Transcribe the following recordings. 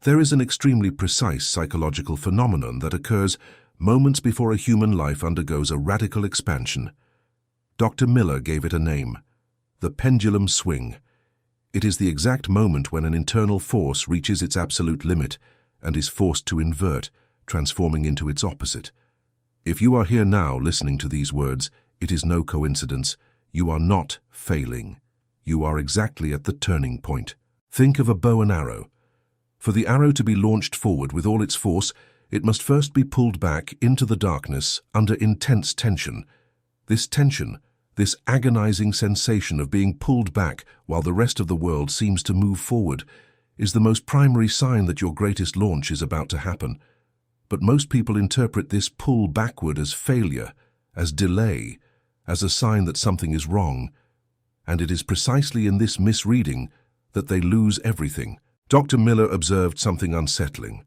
There is an extremely precise psychological phenomenon that occurs moments before a human life undergoes a radical expansion. Dr. Miller gave it a name: the pendulum swing. It is the exact moment when an internal force reaches its absolute limit and is forced to invert, transforming into its opposite. If you are here now listening to these words, it is no coincidence. You are not failing. You are exactly at the turning point. Think of a bow and arrow. For the arrow to be launched forward with all its force, it must first be pulled back into the darkness under intense tension. This tension, this agonizing sensation of being pulled back while the rest of the world seems to move forward, is the most primary sign that your greatest launch is about to happen. But most people interpret this pull backward as failure, as delay, as a sign that something is wrong. And it is precisely in this misreading that they lose everything. Dr. Miller observed something unsettling.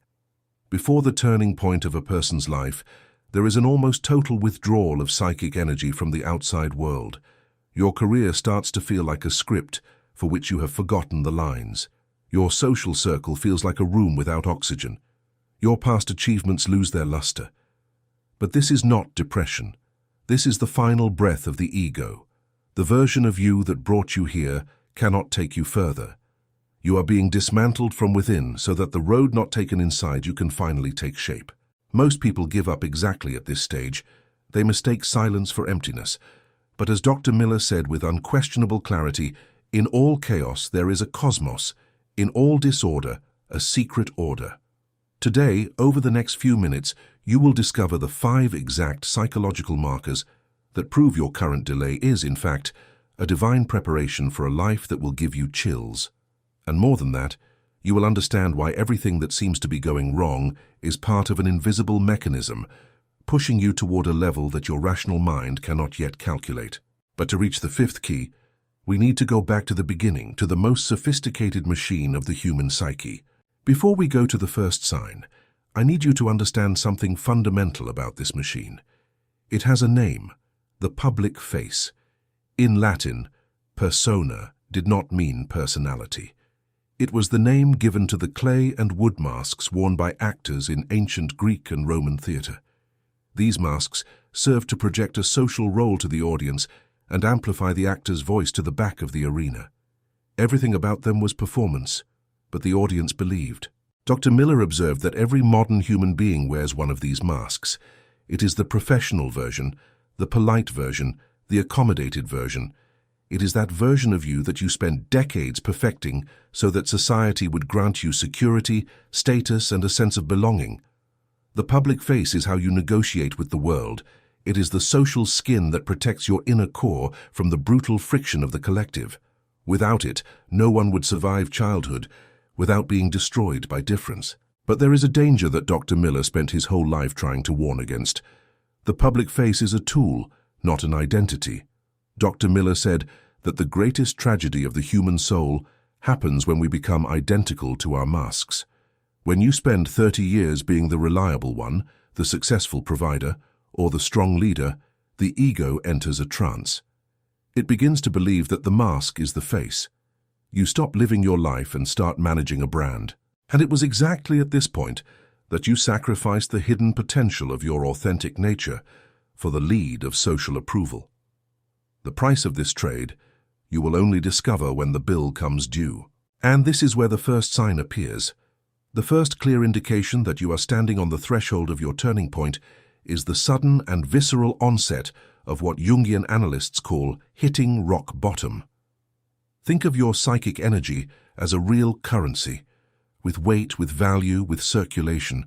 Before the turning point of a person's life, there is an almost total withdrawal of psychic energy from the outside world. Your career starts to feel like a script for which you have forgotten the lines. Your social circle feels like a room without oxygen. Your past achievements lose their luster. But this is not depression. This is the final breath of the ego. The version of you that brought you here cannot take you further. You are being dismantled from within so that the road not taken inside you can finally take shape. Most people give up exactly at this stage. They mistake silence for emptiness. But as Dr. Miller said with unquestionable clarity, in all chaos there is a cosmos, in all disorder, a secret order. Today, over the next few minutes, you will discover the 5 exact psychological markers that prove your current delay is, in fact, a divine preparation for a life that will give you chills. And more than that, you will understand why everything that seems to be going wrong is part of an invisible mechanism, pushing you toward a level that your rational mind cannot yet calculate. But to reach the 5th key, we need to go back to the beginning, to the most sophisticated machine of the human psyche. Before we go to the first sign, I need you to understand something fundamental about this machine. It has a name: the public face. In Latin, persona did not mean personality. It was the name given to the clay and wood masks worn by actors in ancient Greek and Roman theatre. These masks served to project a social role to the audience and amplify the actor's voice to the back of the arena. Everything about them was performance, but the audience believed. Dr. Miller observed that every modern human being wears one of these masks. It is the professional version, the polite version, the accommodated version. It is that version of you that you spent decades perfecting so that society would grant you security, status, and a sense of belonging. The public face is how you negotiate with the world. It is the social skin that protects your inner core from the brutal friction of the collective. Without it, no one would survive childhood without being destroyed by difference. But there is a danger that Dr. Miller spent his whole life trying to warn against. The public face is a tool, not an identity. Dr. Miller said that the greatest tragedy of the human soul happens when we become identical to our masks. When you spend 30 years being the reliable one, the successful provider, or the strong leader, the ego enters a trance. It begins to believe that the mask is the face. You stop living your life and start managing a brand. And it was exactly at this point that you sacrificed the hidden potential of your authentic nature for the lead of social approval. The price of this trade you will only discover when the bill comes due. And this is where the first sign appears. The first clear indication that you are standing on the threshold of your turning point is the sudden and visceral onset of what Jungian analysts call hitting rock bottom. Think of your psychic energy as a real currency, with weight, with value, with circulation.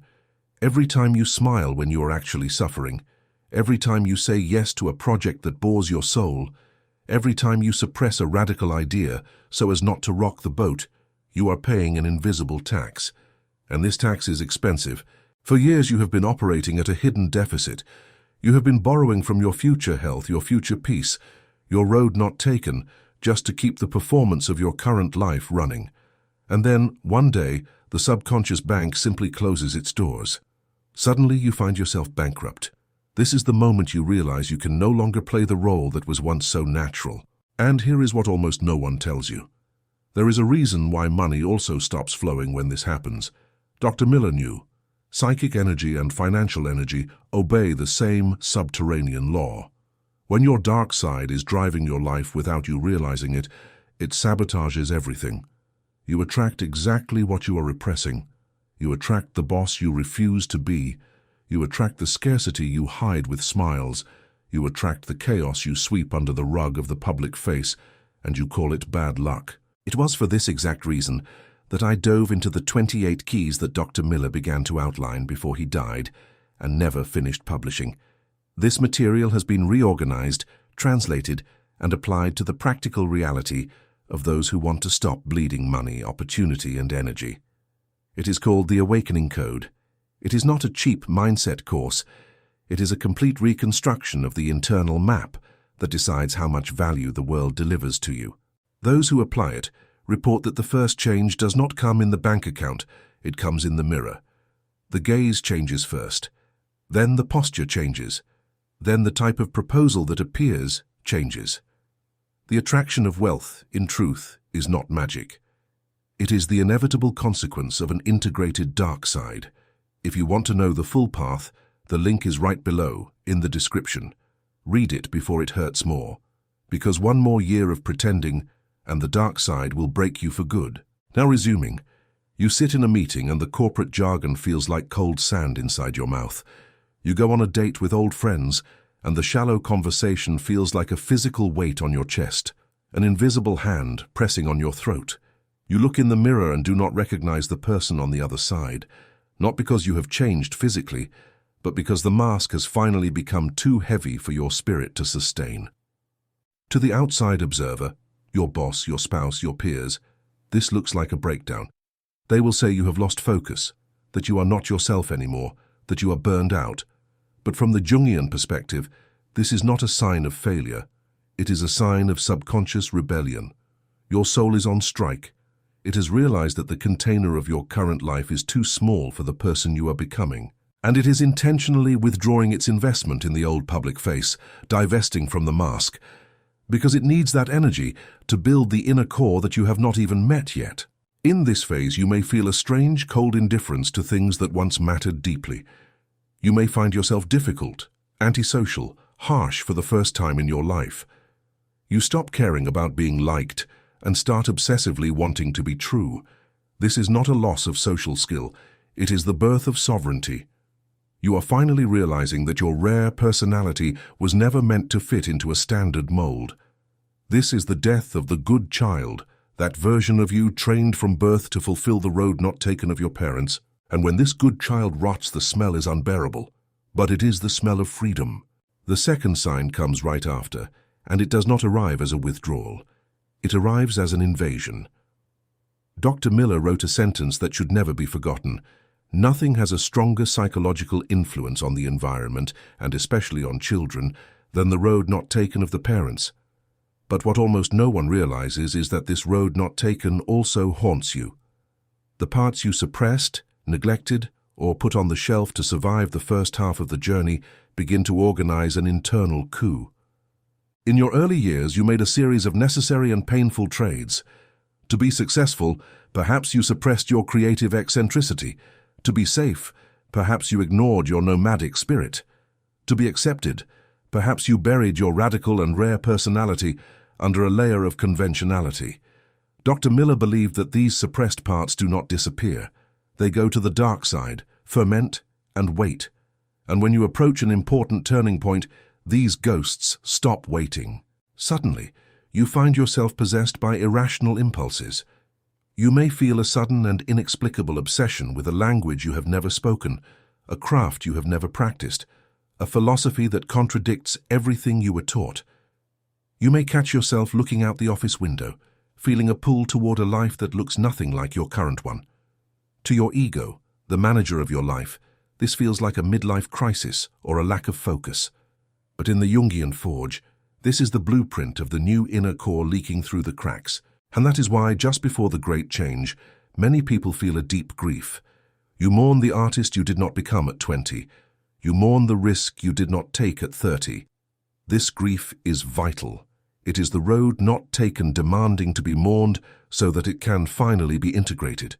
Every time you smile when you are actually suffering, every time you say yes to a project that bores your soul, every time you suppress a radical idea so as not to rock the boat, you are paying an invisible tax. And this tax is expensive. For years you have been operating at a hidden deficit. You have been borrowing from your future health, your future peace, your road not taken, just to keep the performance of your current life running. And then, one day, the subconscious bank simply closes its doors. Suddenly you find yourself bankrupt. This is the moment you realize you can no longer play the role that was once so natural. And here is what almost no one tells you. There is a reason why money also stops flowing when this happens. Dr. Miller knew. Psychic energy and financial energy obey the same subterranean law. When your dark side is driving your life without you realizing it, it sabotages everything. You attract exactly what you are repressing. You attract the boss you refuse to be. You attract the scarcity you hide with smiles. You attract the chaos you sweep under the rug of the public face, and you call it bad luck. It was for this exact reason that I dove into the 28 keys that Dr. Miller began to outline before he died and never finished publishing. This material has been reorganized, translated, and applied to the practical reality of those who want to stop bleeding money, opportunity, and energy. It is called the Awakening Code. It is not a cheap mindset course. It is a complete reconstruction of the internal map that decides how much value the world delivers to you. Those who apply it report that the first change does not come in the bank account, it comes in the mirror. The gaze changes first. Then the posture changes. Then the type of proposal that appears changes. The attraction of wealth, in truth, is not magic. It is the inevitable consequence of an integrated dark side. If you want to know the full path, the link is right below, in the description. Read it before it hurts more. Because one more year of pretending, and the dark side will break you for good. Now resuming, you sit in a meeting and the corporate jargon feels like cold sand inside your mouth. You go on a date with old friends, and the shallow conversation feels like a physical weight on your chest, an invisible hand pressing on your throat. You look in the mirror and do not recognize the person on the other side, not because you have changed physically, but because the mask has finally become too heavy for your spirit to sustain. To the outside observer, your boss, your spouse, your peers, this looks like a breakdown. They will say you have lost focus, that you are not yourself anymore, that you are burned out. But from the Jungian perspective, this is not a sign of failure. It is a sign of subconscious rebellion. Your soul is on strike. It has realized that the container of your current life is too small for the person you are becoming. And it is intentionally withdrawing its investment in the old public face, divesting from the mask, because it needs that energy to build the inner core that you have not even met yet. In this phase, you may feel a strange, cold indifference to things that once mattered deeply. You may find yourself difficult, antisocial, harsh for the first time in your life. You stop caring about being liked and start obsessively wanting to be true. This is not a loss of social skill. It is the birth of sovereignty. You are finally realizing that your rare personality was never meant to fit into a standard mold. This is the death of the good child, that version of you trained from birth to fulfill the road not taken of your parents. And when this good child rots, the smell is unbearable. But it is the smell of freedom. The second sign comes right after, and it does not arrive as a withdrawal. It arrives as an invasion. Dr. Miller wrote a sentence that should never be forgotten. Nothing has a stronger psychological influence on the environment, and especially on children, than the road not taken of the parents. But what almost no one realizes is that this road not taken also haunts you. The parts you suppressed, neglected, or put on the shelf to survive the first half of the journey begin to organize an internal coup. In your early years, you made a series of necessary and painful trades. To be successful, perhaps you suppressed your creative eccentricity. To be safe, perhaps you ignored your nomadic spirit. To be accepted, perhaps you buried your radical and rare personality under a layer of conventionality. Dr. Miller believed that these suppressed parts do not disappear. They go to the dark side, ferment, and wait. And when you approach an important turning point, these ghosts stop waiting. Suddenly, you find yourself possessed by irrational impulses. You may feel a sudden and inexplicable obsession with a language you have never spoken, a craft you have never practiced, a philosophy that contradicts everything you were taught. You may catch yourself looking out the office window, feeling a pull toward a life that looks nothing like your current one. To your ego, the manager of your life, this feels like a midlife crisis or a lack of focus. But in the Jungian forge, this is the blueprint of the new inner core leaking through the cracks. And that is why, just before the great change, many people feel a deep grief. You mourn the artist you did not become at 20. You mourn the risk you did not take at 30. This grief is vital. It is the road not taken demanding to be mourned so that it can finally be integrated.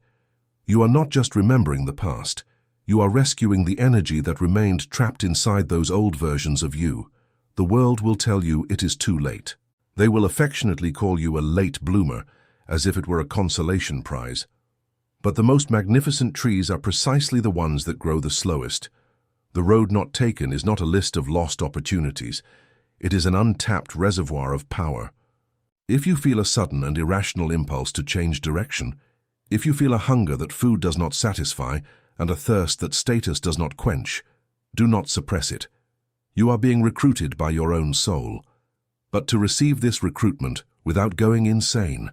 You are not just remembering the past. You are rescuing the energy that remained trapped inside those old versions of you. The world will tell you it is too late. They will affectionately call you a late bloomer, as if it were a consolation prize. But the most magnificent trees are precisely the ones that grow the slowest. The road not taken is not a list of lost opportunities. It is an untapped reservoir of power. If you feel a sudden and irrational impulse to change direction, if you feel a hunger that food does not satisfy and a thirst that status does not quench, do not suppress it. You are being recruited by your own soul. But to receive this recruitment without going insane,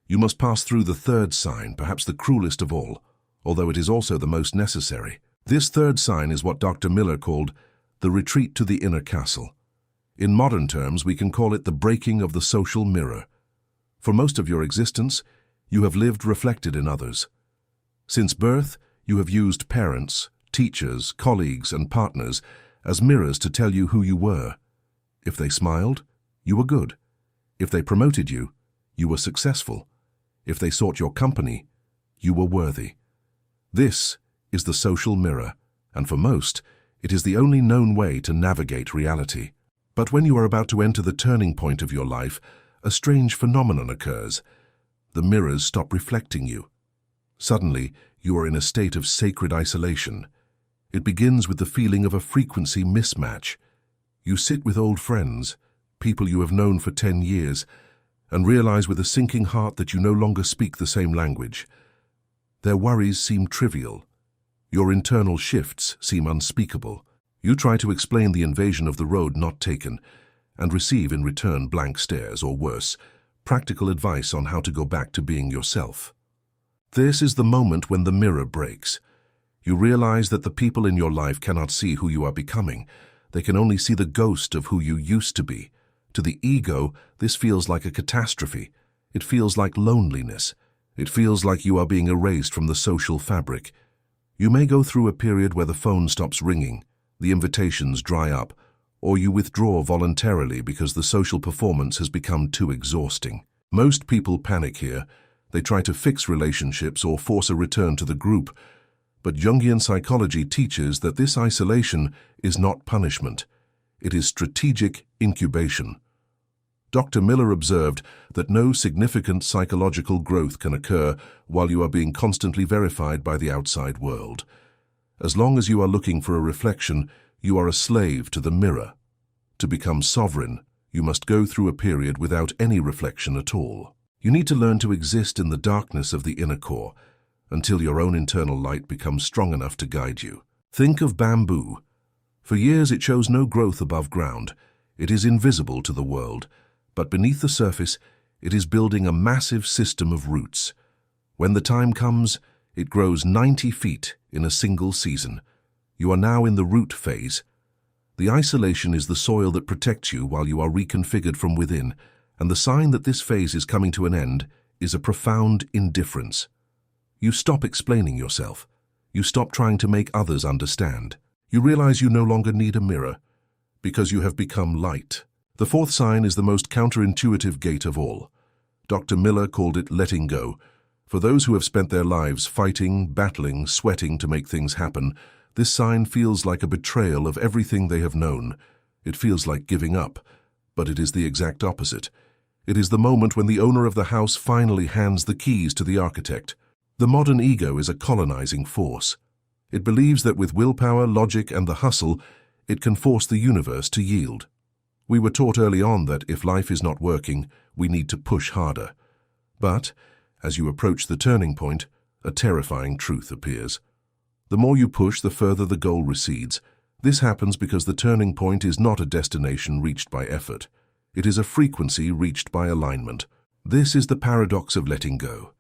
you must pass through the third sign, perhaps the cruelest of all, although it is also the most necessary. This third sign is what Dr. Miller called the retreat to the inner castle. In modern terms, we can call it the breaking of the social mirror. For most of your existence, you have lived reflected in others. Since birth, you have used parents, teachers, colleagues, and partners as mirrors to tell you who you were. If they smiled, you were good. If they promoted you, you were successful. If they sought your company, you were worthy. This is the social mirror, and for most, it is the only known way to navigate reality. But when you are about to enter the turning point of your life, a strange phenomenon occurs. The mirrors stop reflecting you. Suddenly, you are in a state of sacred isolation. It begins with the feeling of a frequency mismatch. You sit with old friends, people you have known for 10 years, and realize with a sinking heart that you no longer speak the same language. Their worries seem trivial. Your internal shifts seem unspeakable. You try to explain the invasion of the road not taken, and receive in return blank stares, or worse, practical advice on how to go back to being yourself. This is the moment when the mirror breaks. You realize that the people in your life cannot see who you are becoming. They can only see the ghost of who you used to be. To the ego, this feels like a catastrophe. It feels like loneliness. It feels like you are being erased from the social fabric. You may go through a period where the phone stops ringing, the invitations dry up, or you withdraw voluntarily because the social performance has become too exhausting. Most people panic here. They try to fix relationships or force a return to the group. But Jungian psychology teaches that this isolation is not punishment. It is strategic incubation. Dr. Miller observed that no significant psychological growth can occur while you are being constantly verified by the outside world. As long as you are looking for a reflection, you are a slave to the mirror. To become sovereign, you must go through a period without any reflection at all. You need to learn to exist in the darkness of the inner core until your own internal light becomes strong enough to guide you. Think of bamboo. For years it shows no growth above ground. It is invisible to the world, but beneath the surface, it is building a massive system of roots. When the time comes, it grows 90 feet in a single season. You are now in the root phase. The isolation is the soil that protects you while you are reconfigured from within, and the sign that this phase is coming to an end is a profound indifference. You stop explaining yourself. You stop trying to make others understand. You realize you no longer need a mirror, because you have become light. The fourth sign is the most counterintuitive gate of all. Dr. Miller called it letting go. For those who have spent their lives fighting, battling, sweating to make things happen, this sign feels like a betrayal of everything they have known. It feels like giving up, but it is the exact opposite. It is the moment when the owner of the house finally hands the keys to the architect. The modern ego is a colonizing force. It believes that with willpower, logic, and the hustle, it can force the universe to yield. We were taught early on that if life is not working, we need to push harder. But, as you approach the turning point, a terrifying truth appears. The more you push, the further the goal recedes. This happens because the turning point is not a destination reached by effort. It is a frequency reached by alignment. This is the paradox of letting go.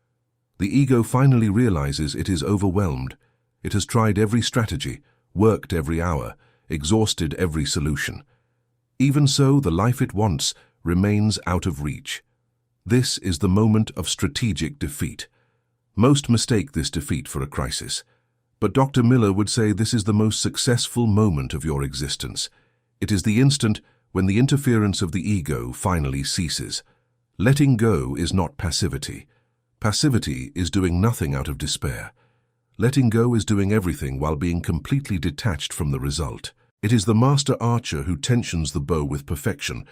The ego finally realizes it is overwhelmed. It has tried every strategy, worked every hour, exhausted every solution. Even so, the life it wants remains out of reach. This is the moment of strategic defeat. Most mistake this defeat for a crisis. But Dr. Miller would say this is the most successful moment of your existence. It is the instant when the interference of the ego finally ceases. Letting go is not passivity. Passivity is doing nothing out of despair. Letting go is doing everything while being completely detached from the result. It is the master archer who tensions the bow with perfection,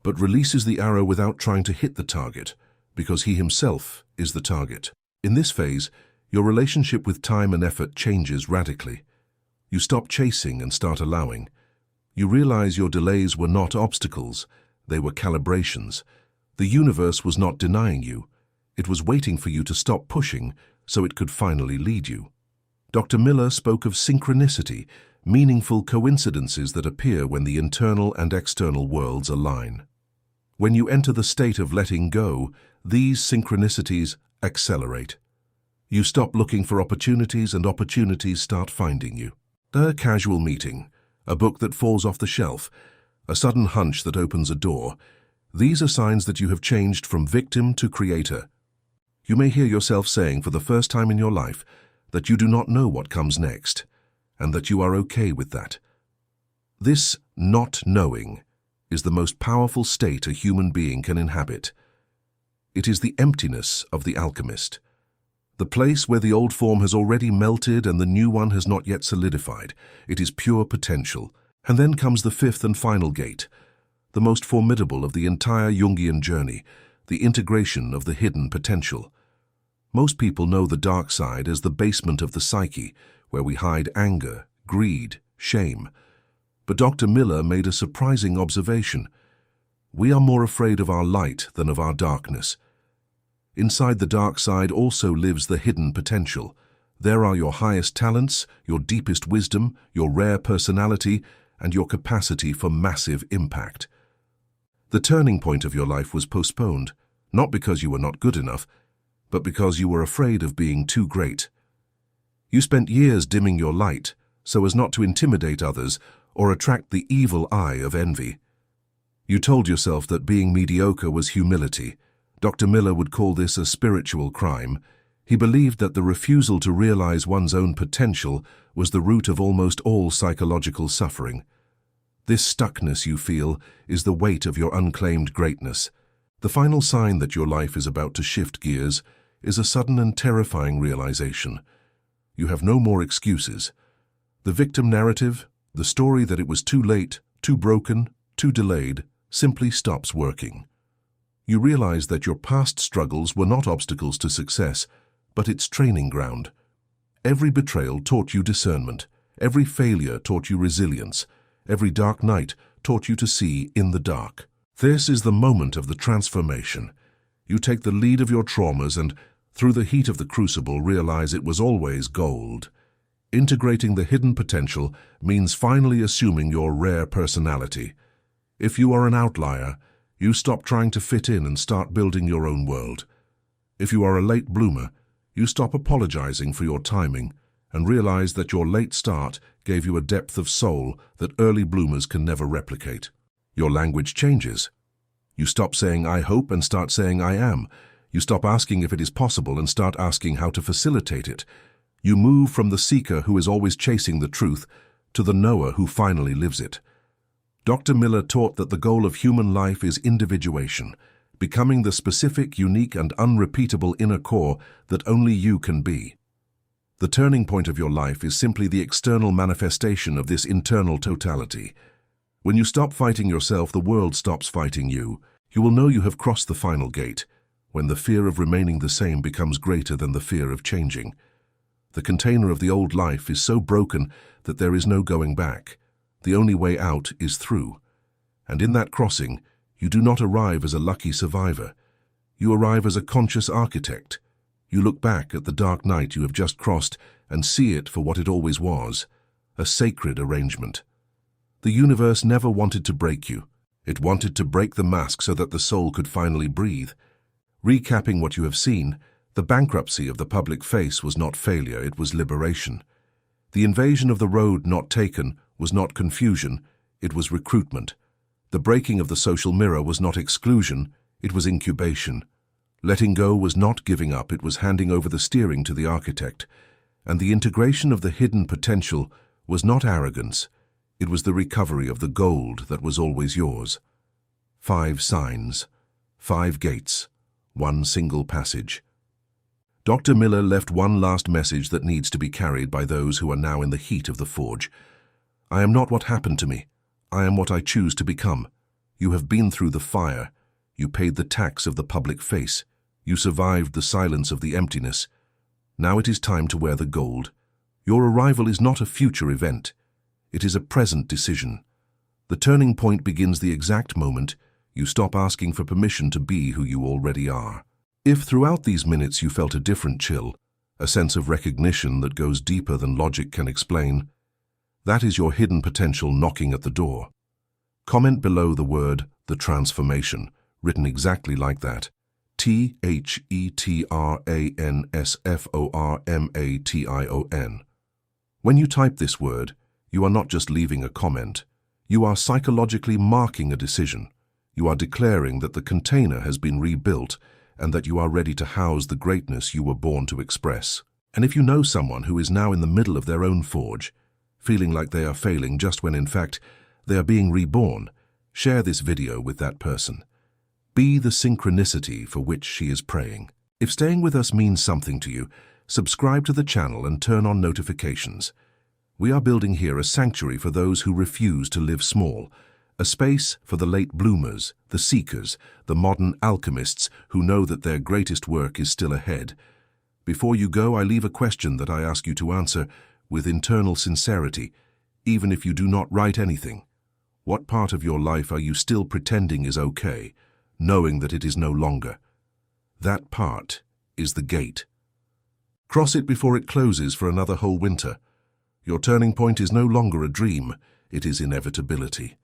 but releases the arrow without trying to hit the target, because he himself is the target. In this phase, your relationship with time and effort changes radically. You stop chasing and start allowing. You realize your delays were not obstacles, they were calibrations. The universe was not denying you. It was waiting for you to stop pushing so it could finally lead you. Dr. Miller spoke of synchronicity, meaningful coincidences that appear when the internal and external worlds align. When you enter the state of letting go, these synchronicities accelerate. You stop looking for opportunities and opportunities start finding you. A casual meeting, a book that falls off the shelf, a sudden hunch that opens a door. These are signs that you have changed from victim to creator. You may hear yourself saying for the first time in your life that you do not know what comes next, and that you are okay with that. This not knowing is the most powerful state a human being can inhabit. It is the emptiness of the alchemist, the place where the old form has already melted and the new one has not yet solidified. It is pure potential. And then comes the fifth and final gate, the most formidable of the entire Jungian journey, the integration of the hidden potential. Most people know the dark side as the basement of the psyche, where we hide anger, greed, shame. But Dr. Miller made a surprising observation. We are more afraid of our light than of our darkness. Inside the dark side also lives the hidden potential. There are your highest talents, your deepest wisdom, your rare personality, and your capacity for massive impact. The turning point of your life was postponed, not because you were not good enough, but because you were afraid of being too great. You spent years dimming your light so as not to intimidate others or attract the evil eye of envy. You told yourself that being mediocre was humility. Dr. Miller would call this a spiritual crime. He believed that the refusal to realize one's own potential was the root of almost all psychological suffering. This stuckness you feel is the weight of your unclaimed greatness. The final sign that your life is about to shift gears is a sudden and terrifying realization. You have no more excuses. The victim narrative, the story that it was too late, too broken, too delayed, simply stops working. You realize that your past struggles were not obstacles to success, but its training ground. Every betrayal taught you discernment. Every failure taught you resilience. Every dark night taught you to see in the dark. This is the moment of the transformation. You take the lead of your traumas and, through the heat of the crucible, realize it was always gold. Integrating the hidden potential means finally assuming your rare personality. If you are an outlier, you stop trying to fit in and start building your own world. If you are a late bloomer, you stop apologizing for your timing and realize that your late start gave you a depth of soul that early bloomers can never replicate. Your language changes. You stop saying "I hope" and start saying "I am." You stop asking if it is possible and start asking how to facilitate it. You move from the seeker who is always chasing the truth to the knower who finally lives it. Dr. Miller taught that the goal of human life is individuation, becoming the specific, unique, and unrepeatable inner core that only you can be. The turning point of your life is simply the external manifestation of this internal totality. When you stop fighting yourself, the world stops fighting you. You will know you have crossed the final gate, when the fear of remaining the same becomes greater than the fear of changing. The container of the old life is so broken that there is no going back. The only way out is through. And in that crossing, you do not arrive as a lucky survivor. You arrive as a conscious architect. You look back at the dark night you have just crossed and see it for what it always was, a sacred arrangement. The universe never wanted to break you. It wanted to break the mask so that the soul could finally breathe. Recapping what you have seen, the bankruptcy of the public face was not failure, it was liberation. The invasion of the road not taken was not confusion, it was recruitment. The breaking of the social mirror was not exclusion, it was incubation. Letting go was not giving up, it was handing over the steering to the architect. And the integration of the hidden potential was not arrogance, it was the recovery of the gold that was always yours. 5 signs, 5 gates, 1 single passage. Dr. Miller left one last message that needs to be carried by those who are now in the heat of the forge. I am not what happened to me. I am what I choose to become. You have been through the fire. You paid the tax of the public face. You survived the silence of the emptiness. Now it is time to wear the gold. Your arrival is not a future event. It is a present decision. The turning point begins the exact moment you stop asking for permission to be who you already are. If throughout these minutes you felt a different chill, a sense of recognition that goes deeper than logic can explain, that is your hidden potential knocking at the door. Comment below the word, "The Transformation," written exactly like that. THETRANSFORMATION. When you type this word, you are not just leaving a comment. You are psychologically marking a decision. You are declaring that the container has been rebuilt and that you are ready to house the greatness you were born to express. And if you know someone who is now in the middle of their own forge, feeling like they are failing just when in fact they are being reborn, share this video with that person. Be the synchronicity for which she is praying. If staying with us means something to you, subscribe to the channel and turn on notifications. We are building here a sanctuary for those who refuse to live small, a space for the late bloomers, the seekers, the modern alchemists who know that their greatest work is still ahead. Before you go, I leave a question that I ask you to answer with internal sincerity, even if you do not write anything. What part of your life are you still pretending is okay, knowing that it is no longer? That part is the gate. Cross it before it closes for another whole winter. Your turning point is no longer a dream, it is inevitability.